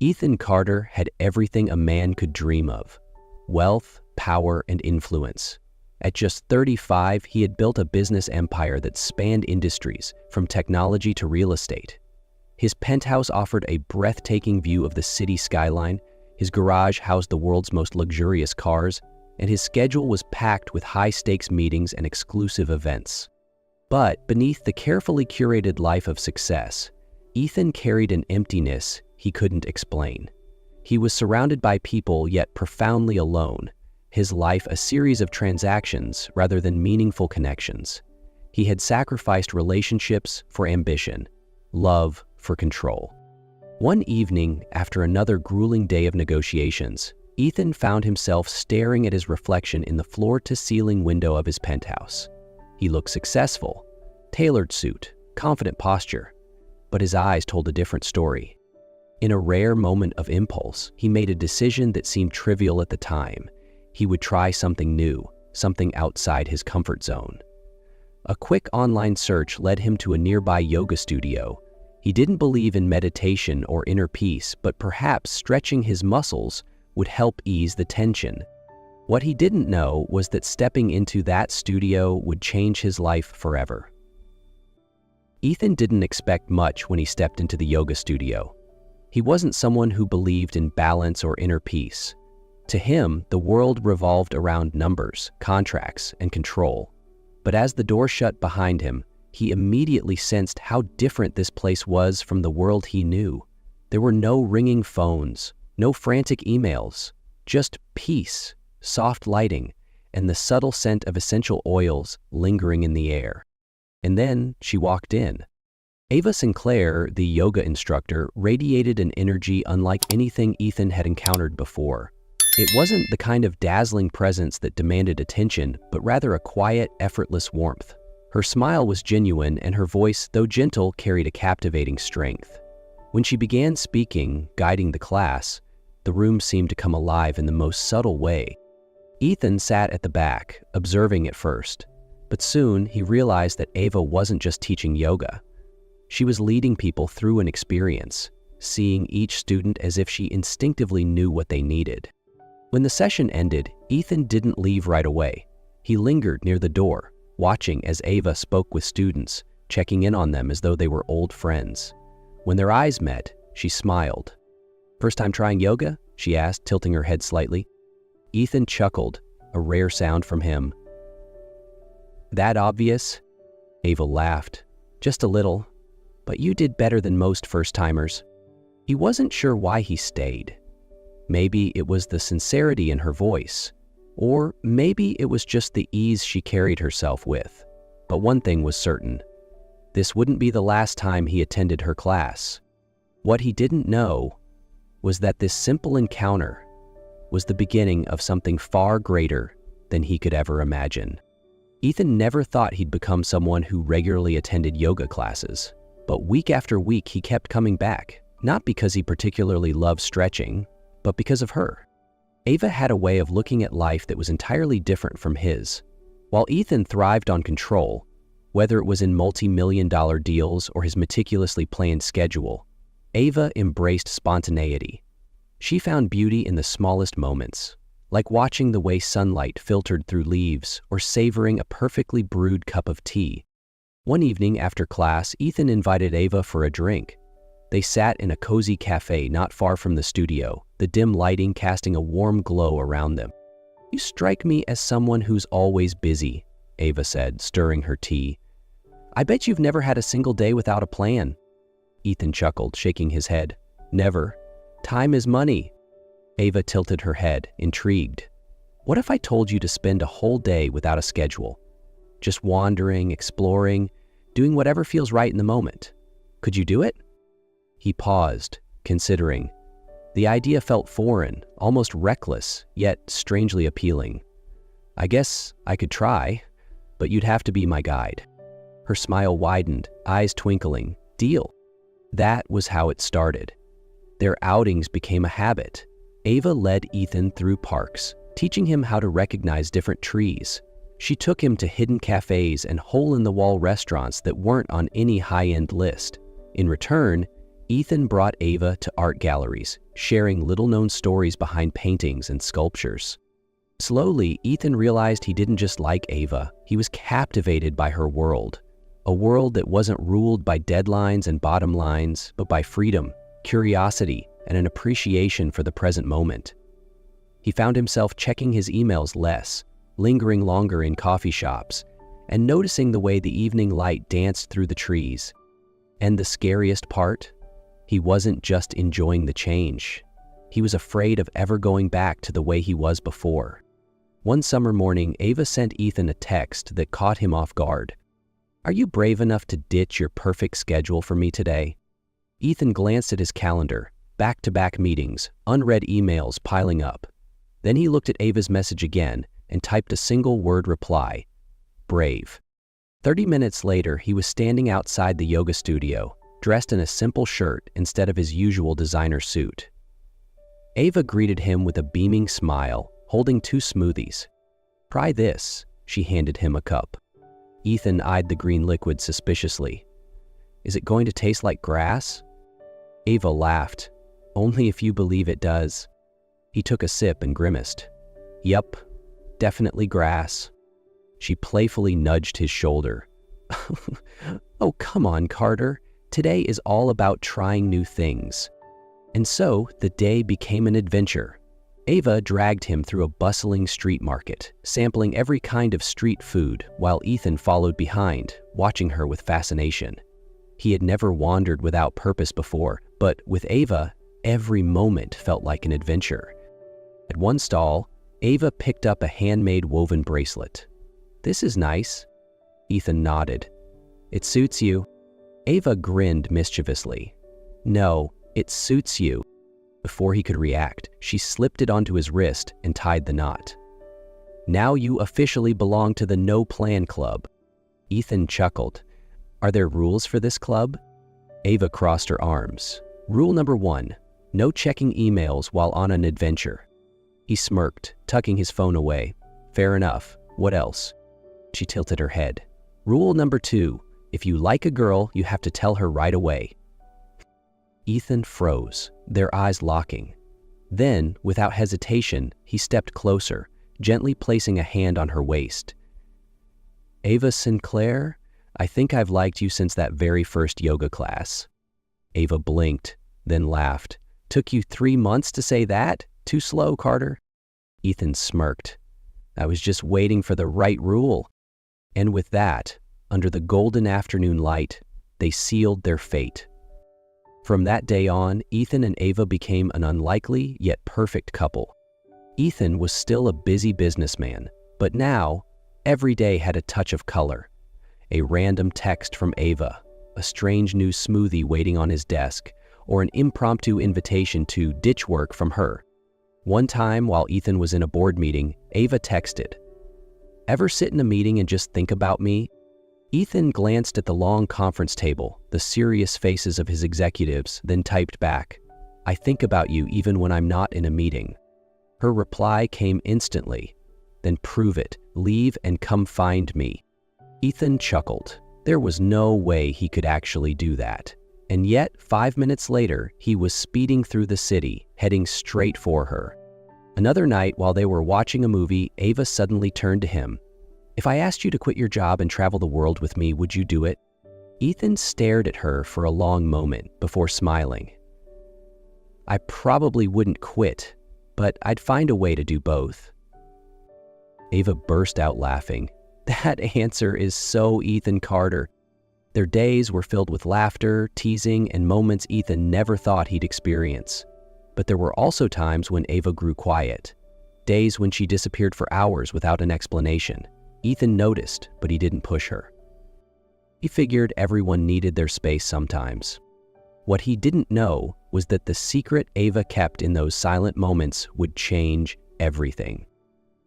Ethan Carter had everything a man could dream of: wealth, power, and influence. At just 35, he had built a business empire that spanned industries, from technology to real estate. His penthouse offered a breathtaking view of the city skyline, his garage housed the world's most luxurious cars, and his schedule was packed with high-stakes meetings and exclusive events. But beneath the carefully curated life of success, Ethan carried an emptiness he couldn't explain. He was surrounded by people, yet profoundly alone, his life a series of transactions rather than meaningful connections. He had sacrificed relationships for ambition, love for control. One evening, after another grueling day of negotiations, Ethan found himself staring at his reflection in the floor-to-ceiling window of his penthouse. He looked successful, tailored suit, confident posture, but his eyes told a different story. In a rare moment of impulse, he made a decision that seemed trivial at the time. He would try something new, something outside his comfort zone. A quick online search led him to a nearby yoga studio. He didn't believe in meditation or inner peace, but perhaps stretching his muscles would help ease the tension. What he didn't know was that stepping into that studio would change his life forever. Ethan didn't expect much when he stepped into the yoga studio. He wasn't someone who believed in balance or inner peace. To him, the world revolved around numbers, contracts, and control. But as the door shut behind him, he immediately sensed how different this place was from the world he knew. There were no ringing phones, no frantic emails, just peace, soft lighting, and the subtle scent of essential oils lingering in the air. And then she walked in. Ava Sinclair, the yoga instructor, radiated an energy unlike anything Ethan had encountered before. It wasn't the kind of dazzling presence that demanded attention, but rather a quiet, effortless warmth. Her smile was genuine, and her voice, though gentle, carried a captivating strength. When she began speaking, guiding the class, the room seemed to come alive in the most subtle way. Ethan sat at the back, observing at first, but soon he realized that Ava wasn't just teaching yoga. She was leading people through an experience, seeing each student as if she instinctively knew what they needed. When the session ended, Ethan didn't leave right away. He lingered near the door, watching as Ava spoke with students, checking in on them as though they were old friends. When their eyes met, she smiled. "First time trying yoga?" she asked, tilting her head slightly. Ethan chuckled, a rare sound from him. "That obvious?" Ava laughed. "Just a little, but you did better than most first-timers." He wasn't sure why he stayed. Maybe it was the sincerity in her voice, or maybe it was just the ease she carried herself with. But one thing was certain: this wouldn't be the last time he attended her class. What he didn't know was that this simple encounter was the beginning of something far greater than he could ever imagine. Ethan never thought he'd become someone who regularly attended yoga classes, but week after week he kept coming back, not because he particularly loved stretching, but because of her. Ava had a way of looking at life that was entirely different from his. While Ethan thrived on control, whether it was in multi-million-dollar deals or his meticulously planned schedule, Ava embraced spontaneity. She found beauty in the smallest moments, like watching the way sunlight filtered through leaves or savoring a perfectly brewed cup of tea. One evening after class, Ethan invited Ava for a drink. They sat in a cozy cafe not far from the studio, the dim lighting casting a warm glow around them. "You strike me as someone who's always busy," Ava said, stirring her tea. "I bet you've never had a single day without a plan." Ethan chuckled, shaking his head. "Never. Time is money." Ava tilted her head, intrigued. "What if I told you to spend a whole day without a schedule? Just wandering, exploring, doing whatever feels right in the moment. Could you do it?" He paused, considering. The idea felt foreign, almost reckless, yet strangely appealing. "I guess I could try, but you'd have to be my guide." Her smile widened, eyes twinkling. "Deal." That was how it started. Their outings became a habit. Ava led Ethan through parks, teaching him how to recognize different trees. She took him to hidden cafes and hole-in-the-wall restaurants that weren't on any high-end list. In return, Ethan brought Ava to art galleries, sharing little-known stories behind paintings and sculptures. Slowly, Ethan realized he didn't just like Ava, he was captivated by her world. A world that wasn't ruled by deadlines and bottom lines, but by freedom, curiosity, and an appreciation for the present moment. He found himself checking his emails less, lingering longer in coffee shops, and noticing the way the evening light danced through the trees. And the scariest part? He wasn't just enjoying the change. He was afraid of ever going back to the way he was before. One summer morning, Ava sent Ethan a text that caught him off guard. "Are you brave enough to ditch your perfect schedule for me today?" Ethan glanced at his calendar, back-to-back meetings, unread emails piling up. Then he looked at Ava's message again and typed a single-word reply: brave. 30 minutes later, he was standing outside the yoga studio, dressed in a simple shirt instead of his usual designer suit. Ava greeted him with a beaming smile, holding 2 smoothies. "Try this," she handed him a cup. Ethan eyed the green liquid suspiciously. "Is it going to taste like grass?" Ava laughed. "Only if you believe it does." He took a sip and grimaced. "Yup, definitely grass." She playfully nudged his shoulder. "Oh, come on, Carter. Today is all about trying new things." And so, the day became an adventure. Ava dragged him through a bustling street market, sampling every kind of street food, while Ethan followed behind, watching her with fascination. He had never wandered without purpose before, but with Ava, every moment felt like an adventure. At one stall, Ava picked up a handmade woven bracelet. "This is nice." Ethan nodded. "It suits you." Ava grinned mischievously. "No, it suits you." Before he could react, she slipped it onto his wrist and tied the knot. "Now you officially belong to the No Plan Club." Ethan chuckled. "Are there rules for this club?" Ava crossed her arms. "Rule number 1, no checking emails while on an adventure." He smirked, tucking his phone away. "Fair enough. What else?" She tilted her head. "Rule number 2, if you like a girl, you have to tell her right away." Ethan froze, their eyes locking. Then, without hesitation, he stepped closer, gently placing a hand on her waist. "Ava Sinclair, I think I've liked you since that very first yoga class." Ava blinked, then laughed. "Took you 3 months to say that? Too slow, Carter." Ethan smirked. "I was just waiting for the right rule." And with that, under the golden afternoon light, they sealed their fate. From that day on, Ethan and Ava became an unlikely yet perfect couple. Ethan was still a busy businessman, but now, every day had a touch of color. A random text from Ava, a strange new smoothie waiting on his desk, or an impromptu invitation to ditch work from her. One time, while Ethan was in a board meeting, Ava texted, "Ever sit in a meeting and just think about me?" Ethan glanced at the long conference table, the serious faces of his executives, then typed back, "I think about you even when I'm not in a meeting." Her reply came instantly, "Then prove it, leave and come find me." Ethan chuckled. There was no way he could actually do that. And yet, 5 minutes later, he was speeding through the city, heading straight for her. Another night, while they were watching a movie, Ava suddenly turned to him. "If I asked you to quit your job and travel the world with me, would you do it?" Ethan stared at her for a long moment before smiling. "I probably wouldn't quit, but I'd find a way to do both." Ava burst out laughing. That answer is so Ethan Carter. Their days were filled with laughter, teasing, and moments Ethan never thought he'd experience. But there were also times when Ava grew quiet. Days when she disappeared for hours without an explanation. Ethan noticed, but he didn't push her. He figured everyone needed their space sometimes. What he didn't know was that the secret Ava kept in those silent moments would change everything.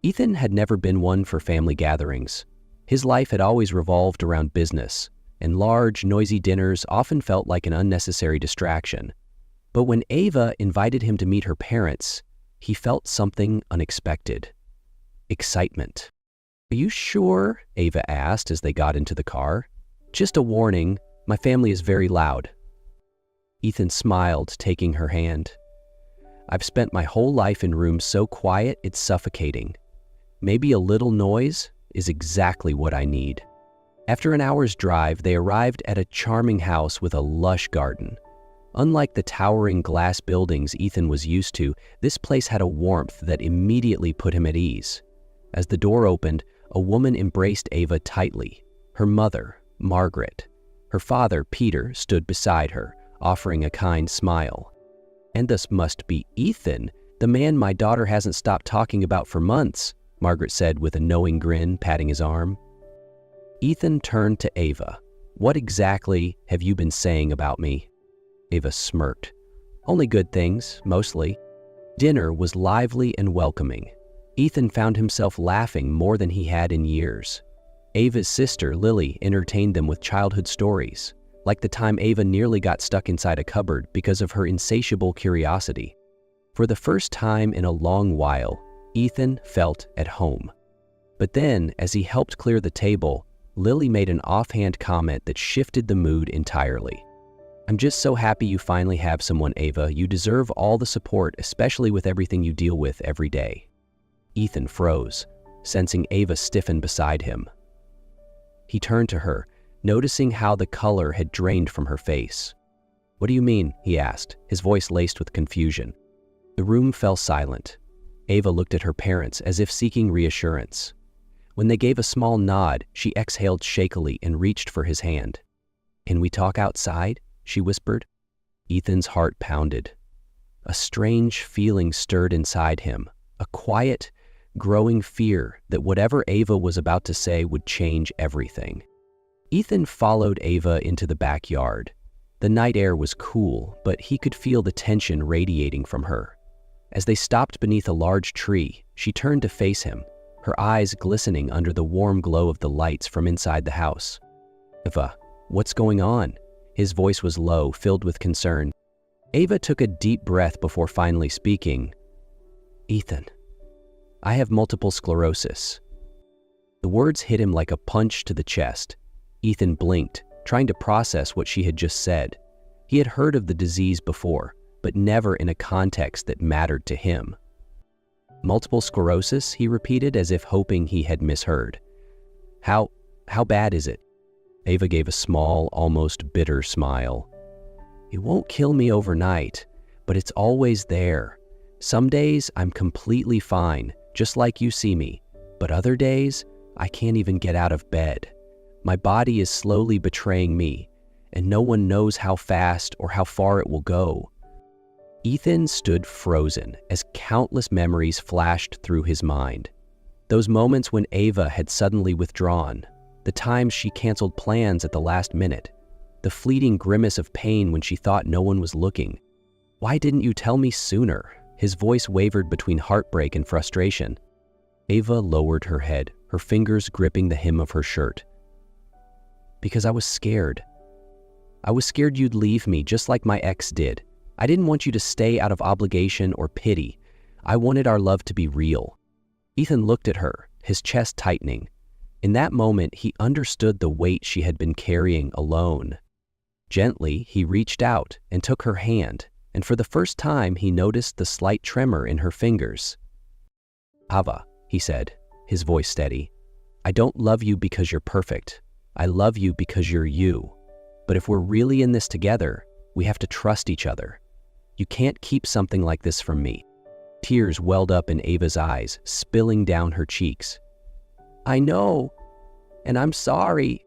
Ethan had never been one for family gatherings. His life had always revolved around business, and large, noisy dinners often felt like an unnecessary distraction. But when Ava invited him to meet her parents, he felt something unexpected. Excitement. "Are you sure?" Ava asked as they got into the car. "Just a warning, my family is very loud." Ethan smiled, taking her hand. I've spent my whole life in rooms so quiet it's suffocating. Maybe a little noise is exactly what I need. After an hour's drive, they arrived at a charming house with a lush garden. Unlike the towering glass buildings Ethan was used to, this place had a warmth that immediately put him at ease. As the door opened, a woman embraced Ava tightly. Her mother, Margaret. Her father, Peter, stood beside her, offering a kind smile. And this must be Ethan, the man my daughter hasn't stopped talking about for months, Margaret said with a knowing grin, patting his arm. Ethan turned to Ava. What exactly have you been saying about me? Ava smirked. Only good things, mostly. Dinner was lively and welcoming. Ethan found himself laughing more than he had in years. Ava's sister, Lily, entertained them with childhood stories, like the time Ava nearly got stuck inside a cupboard because of her insatiable curiosity. For the first time in a long while, Ethan felt at home. But then, as he helped clear the table, Lily made an offhand comment that shifted the mood entirely. I'm just so happy you finally have someone, Ava. You deserve all the support, especially with everything you deal with every day. Ethan froze, sensing Ava stiffen beside him. He turned to her, noticing how the color had drained from her face. What do you mean? He asked, his voice laced with confusion. The room fell silent. Ava looked at her parents as if seeking reassurance. When they gave a small nod, she exhaled shakily and reached for his hand. Can we talk outside? She whispered. Ethan's heart pounded. A strange feeling stirred inside him, a quiet, growing fear that whatever Ava was about to say would change everything. Ethan followed Ava into the backyard. The night air was cool, but he could feel the tension radiating from her. As they stopped beneath a large tree, she turned to face him, her eyes glistening under the warm glow of the lights from inside the house. Ava, what's going on? His voice was low, filled with concern. Ava took a deep breath before finally speaking. Ethan, I have multiple sclerosis. The words hit him like a punch to the chest. Ethan blinked, trying to process what she had just said. He had heard of the disease before, but never in a context that mattered to him. Multiple sclerosis, he repeated as if hoping he had misheard. How bad is it? Ava gave a small, almost bitter smile. It won't kill me overnight, but it's always there. Some days I'm completely fine, just like you see me, but other days I can't even get out of bed. My body is slowly betraying me, and no one knows how fast or how far it will go. Ethan stood frozen as countless memories flashed through his mind. Those moments when Ava had suddenly withdrawn, the times she canceled plans at the last minute, the fleeting grimace of pain when she thought no one was looking. Why didn't you tell me sooner? His voice wavered between heartbreak and frustration. Ava lowered her head, her fingers gripping the hem of her shirt. Because I was scared. I was scared you'd leave me just like my ex did. I didn't want you to stay out of obligation or pity. I wanted our love to be real. Ethan looked at her, his chest tightening. In that moment, he understood the weight she had been carrying alone. Gently, he reached out and took her hand, and for the first time, he noticed the slight tremor in her fingers. Ava, he said, his voice steady, I don't love you because you're perfect. I love you because you're you. But if we're really in this together, we have to trust each other. You can't keep something like this from me. Tears welled up in Ava's eyes, spilling down her cheeks. I know, and I'm sorry.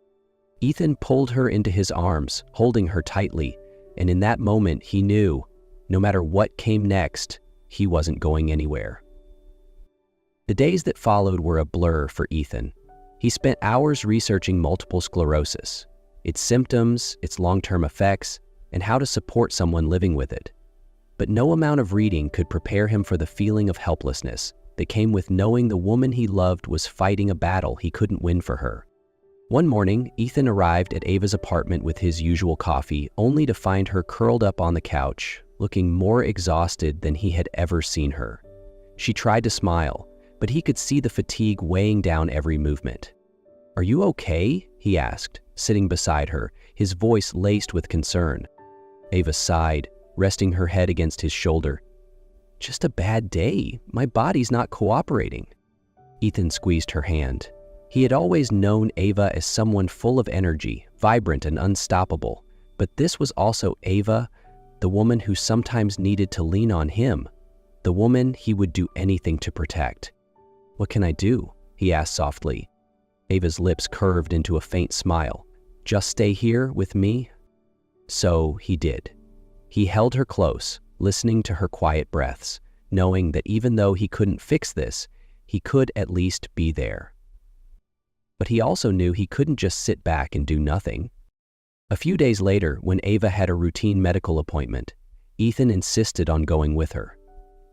Ethan pulled her into his arms, holding her tightly, and in that moment he knew, no matter what came next, he wasn't going anywhere. The days that followed were a blur for Ethan. He spent hours researching multiple sclerosis, its symptoms, its long-term effects, and how to support someone living with it. But no amount of reading could prepare him for the feeling of helplessness that came with knowing the woman he loved was fighting a battle he couldn't win for her. One morning, Ethan arrived at Ava's apartment with his usual coffee, only to find her curled up on the couch, looking more exhausted than he had ever seen her. She tried to smile, but he could see the fatigue weighing down every movement. Are you okay? He asked, sitting beside her, his voice laced with concern. Ava sighed, resting her head against his shoulder. Just a bad day. My body's not cooperating. Ethan squeezed her hand. He had always known Ava as someone full of energy, vibrant and unstoppable. But this was also Ava, the woman who sometimes needed to lean on him, the woman he would do anything to protect. What can I do? He asked softly. Ava's lips curved into a faint smile. Just stay here with me? So he did. He held her close, listening to her quiet breaths, knowing that even though he couldn't fix this, he could at least be there. But he also knew he couldn't just sit back and do nothing. A few days later, when Ava had a routine medical appointment, Ethan insisted on going with her.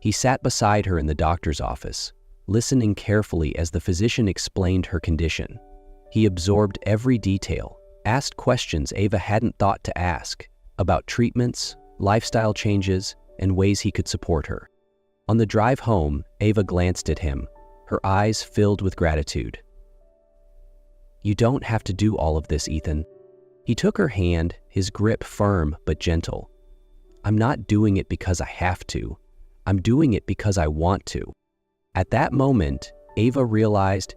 He sat beside her in the doctor's office, listening carefully as the physician explained her condition. He absorbed every detail, asked questions Ava hadn't thought to ask about treatments, lifestyle changes, and ways he could support her. On the drive home, Ava glanced at him, her eyes filled with gratitude. You don't have to do all of this, Ethan. He took her hand, his grip firm but gentle. I'm not doing it because I have to. I'm doing it because I want to. At that moment, Ava realized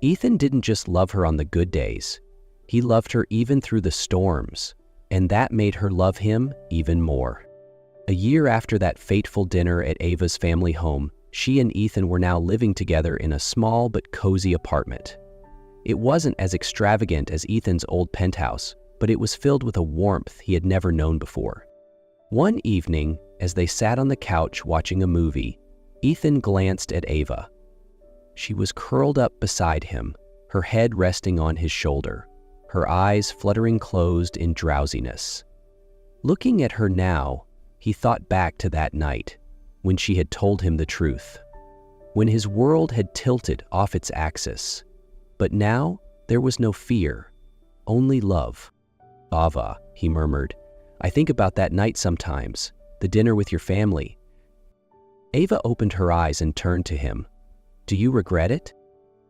Ethan didn't just love her on the good days. He loved her even through the storms, and that made her love him even more. A year after that fateful dinner at Ava's family home, she and Ethan were now living together in a small but cozy apartment. It wasn't as extravagant as Ethan's old penthouse, but it was filled with a warmth he had never known before. One evening, as they sat on the couch watching a movie, Ethan glanced at Ava. She was curled up beside him, her head resting on his shoulder, her eyes fluttering closed in drowsiness. Looking at her now, he thought back to that night, when she had told him the truth, when his world had tilted off its axis. But now, there was no fear, only love. Ava, he murmured, I think about that night sometimes, the dinner with your family. Ava opened her eyes and turned to him. Do you regret it?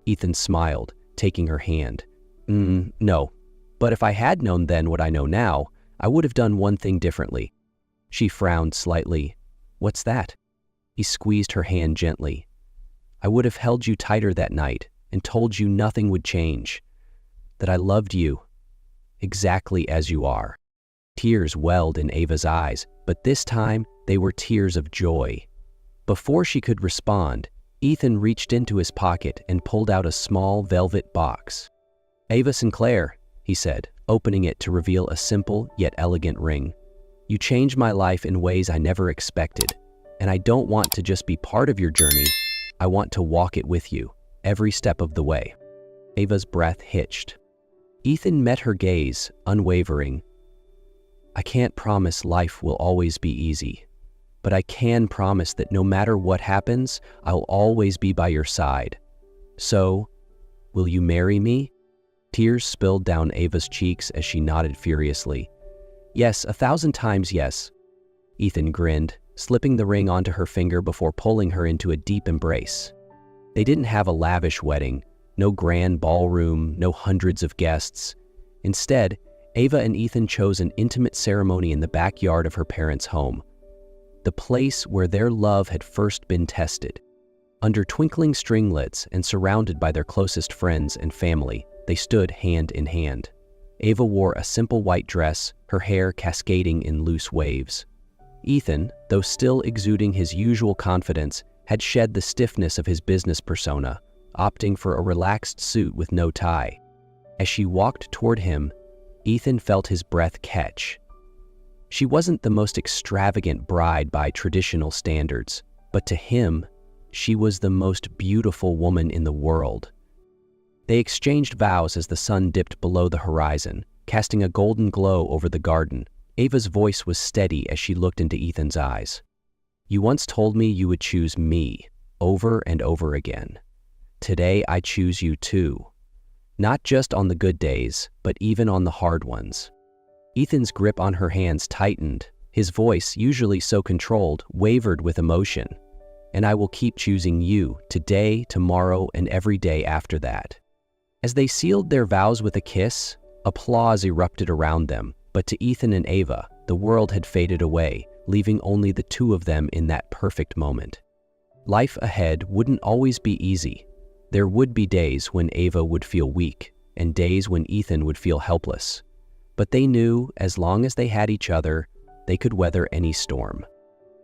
Ethan smiled, taking her hand. No, but if I had known then what I know now, I would have done one thing differently. She frowned slightly. What's that? He squeezed her hand gently. I would have held you tighter that night and told you nothing would change, that I loved you exactly as you are. Tears welled in Ava's eyes, but this time they were tears of joy. Before she could respond, Ethan reached into his pocket and pulled out a small velvet box. Ava Sinclair, he said, opening it to reveal a simple yet elegant ring. You changed my life in ways I never expected, and I don't want to just be part of your journey. I want to walk it with you, every step of the way. Ava's breath hitched. Ethan met her gaze, unwavering. I can't promise life will always be easy, but I can promise that no matter what happens, I'll always be by your side. So, will you marry me? Tears spilled down Ava's cheeks as she nodded furiously. Yes, 1,000 times yes. Ethan grinned, slipping the ring onto her finger before pulling her into a deep embrace. They didn't have a lavish wedding, no grand ballroom, no hundreds of guests. Instead, Ava and Ethan chose an intimate ceremony in the backyard of her parents' home, the place where their love had first been tested. Under twinkling stringlets and surrounded by their closest friends and family, they stood hand in hand. Ava wore a simple white dress, her hair cascading in loose waves. Ethan, though still exuding his usual confidence, had shed the stiffness of his business persona, opting for a relaxed suit with no tie. As she walked toward him, Ethan felt his breath catch. She wasn't the most extravagant bride by traditional standards, but to him, she was the most beautiful woman in the world. They exchanged vows as the sun dipped below the horizon, casting a golden glow over the garden. Ava's voice was steady as she looked into Ethan's eyes. You once told me you would choose me, over and over again. Today I choose you too. Not just on the good days, but even on the hard ones. Ethan's grip on her hands tightened. His voice, usually so controlled, wavered with emotion. And I will keep choosing you, today, tomorrow, and every day after that. As they sealed their vows with a kiss, applause erupted around them, but to Ethan and Ava, the world had faded away, leaving only the two of them in that perfect moment. Life ahead wouldn't always be easy. There would be days when Ava would feel weak, and days when Ethan would feel helpless. But they knew as long as they had each other, they could weather any storm.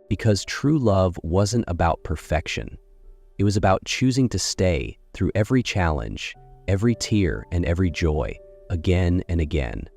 Because true love wasn't about perfection. It was about choosing to stay through every challenge, every tear, and every joy, again and again.